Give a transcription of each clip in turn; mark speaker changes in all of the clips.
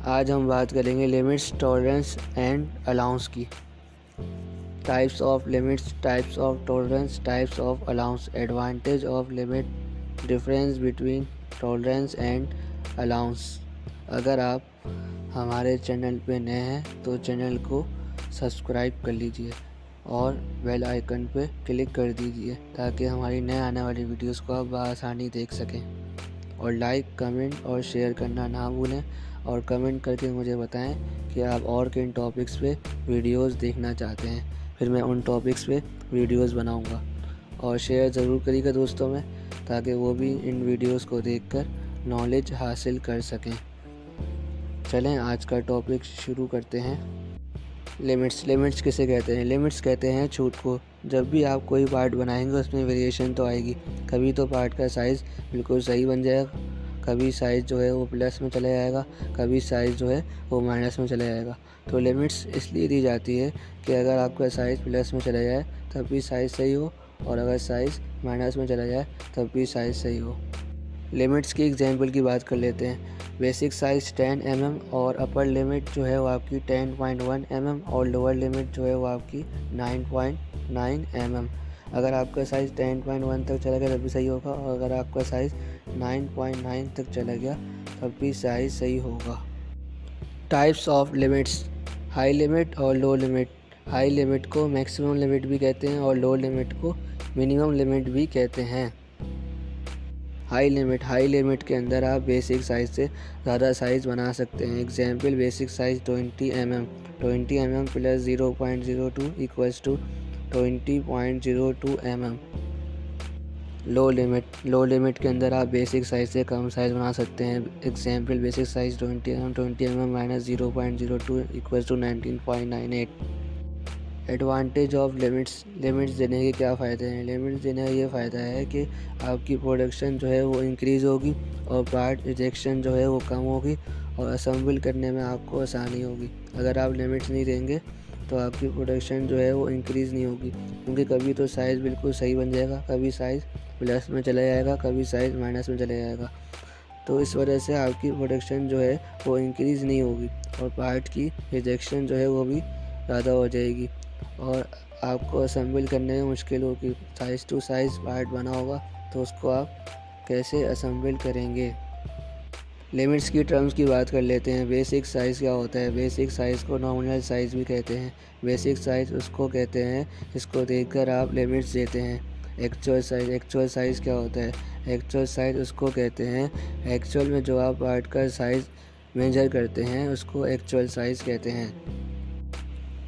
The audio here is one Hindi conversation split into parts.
Speaker 1: आज हम बात करेंगे लिमिट्स, टॉलरेंस एंड अलाउंस की। Types of limits, types of tolerance, types of allowance, advantage of limit, difference between tolerance and allowance. अगर आप हमारे चैनल पे नए हैं तो चैनल को सब्सक्राइब कर लीजिए और बेल आइकन पे क्लिक कर दीजिए ताकि हमारी नए आने वाली वीडियोस को आप बआसानी देख सकें। और लाइक, कमेंट और शेयर करना ना भूलें और कमेंट करके मुझे बताएं कि आप और किन टॉपिक्स पे वीडियोस देखना चाहते हैं, फिर मैं उन टॉपिक्स पे वीडियोस बनाऊंगा। और शेयर ज़रूर करिएगा दोस्तों में, ताकि वो भी इन वीडियोस को देखकर नॉलेज हासिल कर सकें। चलें आज का टॉपिक शुरू करते हैं। लिमिट्स किसे कहते हैं? लिमिट्स कहते हैं छूट को। जब भी आप कोई पार्ट बनाएंगे उसमें वेरिएशन तो आएगी। कभी तो पार्ट का साइज़ बिल्कुल सही बन जाएगा, कभी साइज़ जो है वो प्लस में चला जाएगा, कभी साइज़ जो है वो माइनस में चला जाएगा। तो लिमिट्स इसलिए दी जाती है कि अगर आपका साइज़ प्लस में चला जाए तब भी साइज़ सही हो, और अगर साइज़ माइनस में चला जाए तब भी साइज़ सही हो। लिमिट्स की एग्जांपल की बात कर लेते हैं। बेसिक साइज़ 10 mm और अपर लिमिट जो है वो आपकी 10.1 mm और लोअर लिमिट जो है वो आपकी 9.9 mm। अगर आपका साइज़ 10.1 तक चला गया तब भी सही होगा, और अगर आपका साइज़ 9.9 तक चला गया तब भी साइज़ सही होगा। Types of limits, high limit और लो लिमिट। हाई लिमिट को मैक्सिमम लिमिट भी कहते हैं और लो लिमिट को मिनिमम लिमिट भी कहते हैं। हाई लिमिट के अंदर आप बेसिक साइज़ से ज़्यादा साइज़ बना सकते हैं। Example, basic size 20 mm, 20 mm plus 0.02 equals to 20.02 mm। Low limit के अंदर आप बेसिक साइज़ से कम साइज़ बना सकते हैं। Example, basic size 20 mm minus 0.02 equals to 19.98। Advantage of limits देने के क्या फ़ायदे हैं? लिमिट्स देने का ये फ़ायदा है कि आपकी प्रोडक्शन जो है वो इंक्रीज़ होगी और पार्ट रिजेक्शन जो है वो कम होगी और असेंबल करने में आपको आसानी होगी। अगर आप लिमिट्स नहीं देंगे तो आपकी प्रोडक्शन जो है वो इंक्रीज़ नहीं होगी, क्योंकि कभी तो साइज़ बिल्कुल सही बन जाएगा, कभी साइज़ प्लस में चला जाएगा, कभी साइज़ माइनस में चला जाएगा। तो इस वजह से आपकी प्रोडक्शन जो है वो इंक्रीज़ नहीं होगी और पार्ट की रिजेक्शन जो है वो भी ज़्यादा हो जाएगी और आपको असेंबल करने में मुश्किल होगी। साइज़ टू साइज़ पार्ट बना होगा तो उसको आप कैसे असेंबल करेंगे? लिमिट्स की टर्म्स की बात कर लेते हैं। बेसिक साइज़ क्या होता है? बेसिक साइज़ को नॉमिनल साइज़ भी कहते हैं। बेसिक साइज़ उसको कहते हैं जिसको देखकर आप लिमिट्स देते हैं। एक्चुअल साइज़ क्या होता है? एक्चुअल साइज़ उसको कहते हैं, एक्चुअल में जो आप पार्ट का साइज़ मेजर करते हैं उसको एक्चुअल साइज़ कहते हैं।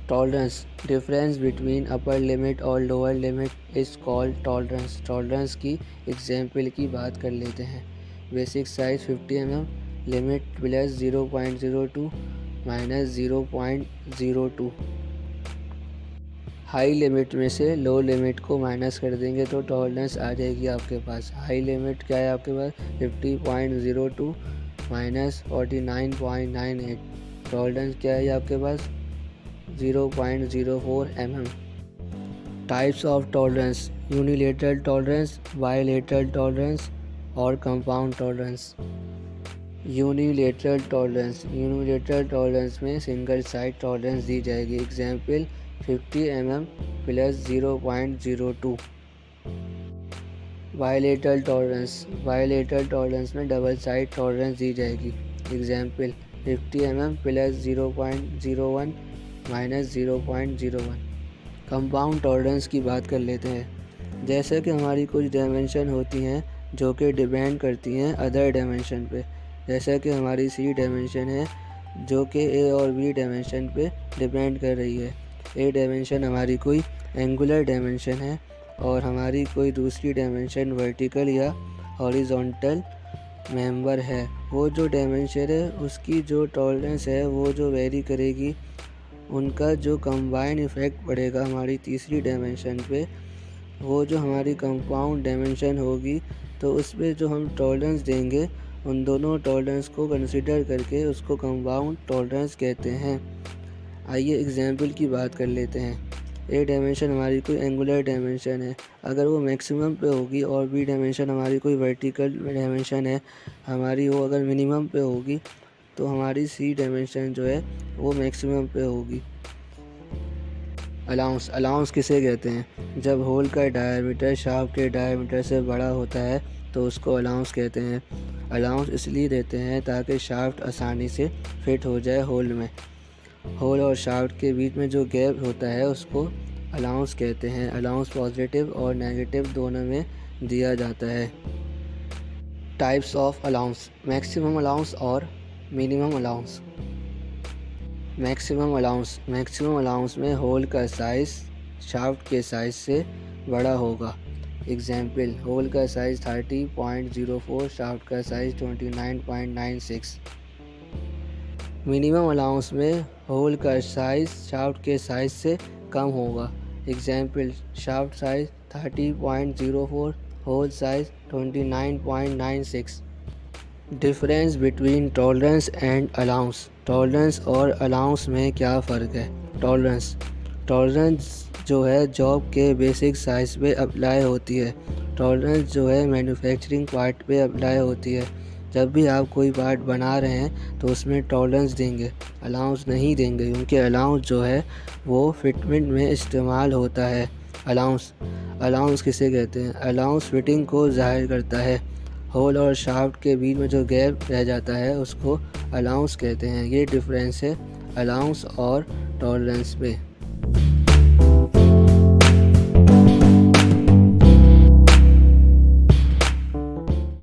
Speaker 1: Tolerance, difference between upper limit और lower limit is called tolerance. Tolerance की एग्जाम्पल की बात कर लेते हैं। Basic size 50 mm, limit plus 0.02 minus 0.02। High limit में से लो लिमिट को माइनस कर देंगे तो टॉलरेंस आ जाएगी आपके पास। हाई लिमिट क्या है आपके पास? 50.02 माइनस 49.98। टॉलरेंस क्या है आपके पास? 0.04 mm। Types of tolerance, unilateral tolerance, bilateral tolerance और कंपाउंड टॉलरेंस। यूनिलेटरल टॉलरेंस में सिंगल साइड टॉलरेंस दी जाएगी। Example, 50 mm plus 0.02। Bilateral tolerance में डबल साइड टॉलरेंस दी जाएगी। Example, 50 mm plus 0.01 minus 0.01। Compound tolerance की बात कर लेते हैं। जैसे कि हमारी कुछ डायमेंशन होती हैं जो कि डिपेंड करती हैं अदर डायमेंशन पे। जैसे कि हमारी सी डायमेंशन है जो कि ए और बी डायमेंशन पे डिपेंड कर रही है। ए डायमेंशन हमारी कोई एंगुलर डायमेंशन है और हमारी कोई दूसरी डायमेंशन वर्टिकल या हॉरिजॉन्टल मेंबर है। वो जो डायमेंशन है उसकी जो टॉलरेंस है वो जो वेरी करेगी, उनका जो कंबाइन इफ़ेक्ट पड़ेगा हमारी तीसरी डायमेंशन पे, वो जो हमारी कंपाउंड डायमेंशन होगी, तो उस पर जो हम टॉलरेंस देंगे उन दोनों टॉलरेंस को कंसिडर करके उसको कंपाउंड टॉलरेंस कहते हैं। आइए एग्जाम्पल की बात कर लेते हैं। ए डायमेंशन हमारी कोई एंगुलर डायमेंशन है, अगर वो मैक्सिमम पे होगी, और बी डायमेंशन हमारी कोई वर्टिकल डायमेंशन है, हमारी वो अगर मिनिमम पे होगी, तो हमारी सी डायमेंशन जो है वो मैक्सिमम पे होगी। अलाउंस किसे कहते हैं? जब होल का डायमीटर शाफ्ट के डायमीटर से बड़ा होता है तो उसको अलाउंस कहते हैं। अलाउंस इसलिए देते हैं ताकि शाफ्ट आसानी से फिट हो जाए होल में। होल और शाफ्ट के बीच में जो गैप होता है उसको अलाउंस कहते हैं। अलाउंस पॉजिटिव और नेगेटिव दोनों में दिया जाता है। Types of allowance: maximum allowance और मिनिमम अलाउंस। मैक्सिमम अलाउंस में होल का साइज़ शाफ्ट के साइज़ से बड़ा होगा। एग्जाम्पल: होल का साइज़ 30.04, शाफ्ट का साइज़ 29.96। मिनिमम अलाउंस में होल का साइज़ शाफ्ट के साइज़ से कम होगा। Example: shaft size 30.04, hole size 29.96। Difference between tolerance and allowance. Tolerance और अलाउंस में क्या फ़र्क है? टॉलरेंस जो है जॉब के बेसिक साइज़ पे अप्लाई होती है। टॉलरेंस जो है मैन्युफैक्चरिंग पार्ट पे अप्लाई होती है। जब भी आप कोई पार्ट बना रहे हैं तो उसमें टॉलरेंस देंगे, अलाउंस नहीं देंगे, क्योंकि अलाउंस जो है वो फिटमेंट में इस्तेमाल होता है। अलाउंस किसे कहते हैं? अलाउंस फिटिंग को ज़ाहिर करता है। होल और शाफ्ट के बीच में जो गैप रह जाता है उसको अलाउंस कहते हैं। ये डिफरेंस है अलाउंस और टॉलरेंस में।